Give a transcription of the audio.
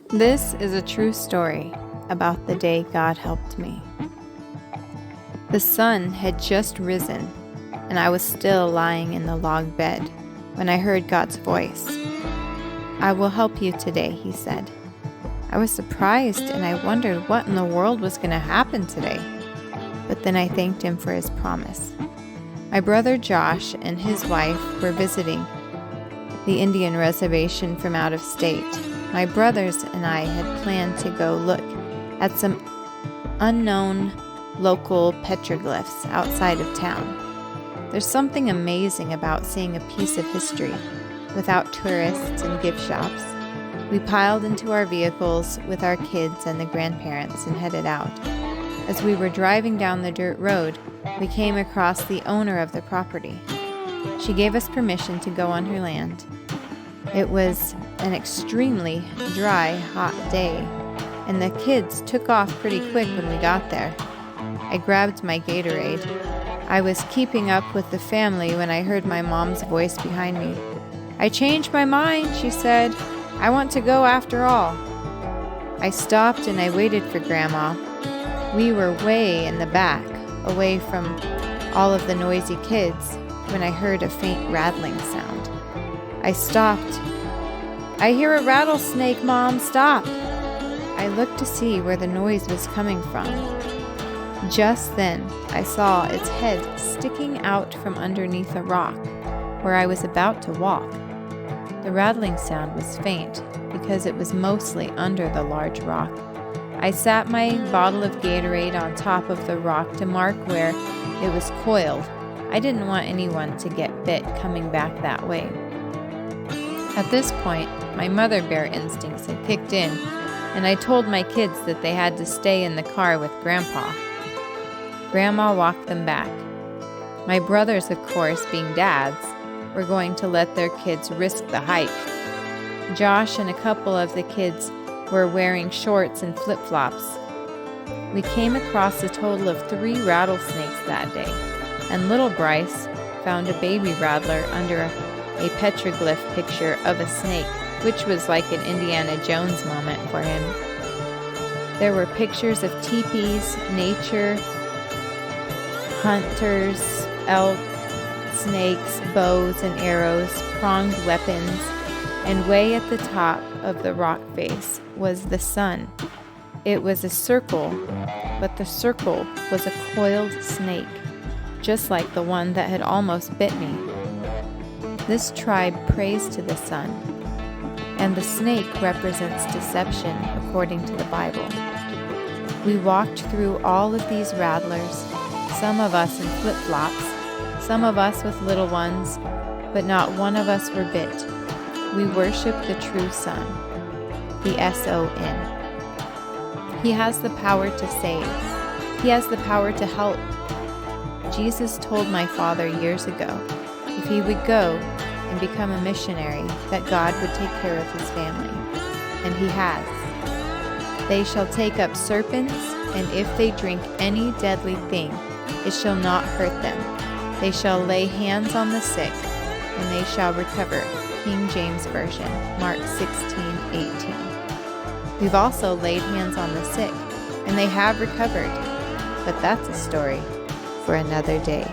This is a true story about the day God helped me. The sun had just risen, and I was still lying in the log bed when I heard God's voice. "I will help you today," he said. I was surprised, and I wondered what in the world was going to happen today. But then I thanked him for his promise. My brother Josh and his wife were visiting the Indian reservation from out of state. My brothers and I had planned to go look at some unknown local petroglyphs outside of town. There's something amazing about seeing a piece of history without tourists and gift shops. We piled into our vehicles with our kids and the grandparents and headed out. As we were driving down the dirt road, we came across the owner of the property. She gave us permission to go on her land. It was an extremely dry, hot day, and the kids took off pretty quick when we got there. I grabbed my Gatorade. I was keeping up with the family when I heard my mom's voice behind me. "I changed my mind," she said. "I want to go after all." I stopped and I waited for Grandma. We were way in the back, away from all of the noisy kids, when I heard a faint rattling sound. I stopped. "I hear a rattlesnake, Mom, stop!" I looked to see where the noise was coming from. Just then, I saw its head sticking out from underneath a rock where I was about to walk. The rattling sound was faint because it was mostly under the large rock. I sat my bottle of Gatorade on top of the rock to mark where it was coiled. I didn't want anyone to get bit coming back that way. At this point, my mother bear instincts had kicked in, and I told my kids that they had to stay in the car with Grandpa. Grandma walked them back. My brothers, of course, being dads, were going to let their kids risk the hike. Josh and a couple of the kids were wearing shorts and flip-flops. We came across a total of 3 rattlesnakes that day, and little Bryce found a baby rattler under a petroglyph picture of a snake, which was like an Indiana Jones moment for him. There were pictures of teepees, nature, hunters, elk, snakes, bows and arrows, pronged weapons, and way at the top of the rock face was the sun. It was a circle, but the circle was a coiled snake, just like the one that had almost bit me. This tribe prays to the sun, and the snake represents deception according to the Bible. We walked through all of these rattlers, some of us in flip-flops, some of us with little ones, but not one of us were bit. We worship the true Son, the S-O-N. He has the power to save. He has the power to help. Jesus told my father years ago, if he would go and become a missionary, that God would take care of his family. And he has. "They shall take up serpents, and if they drink any deadly thing, it shall not hurt them. They shall lay hands on the sick, and they shall recover." King James Version, Mark 16:18. We've also laid hands on the sick, and they have recovered. But that's a story for another day.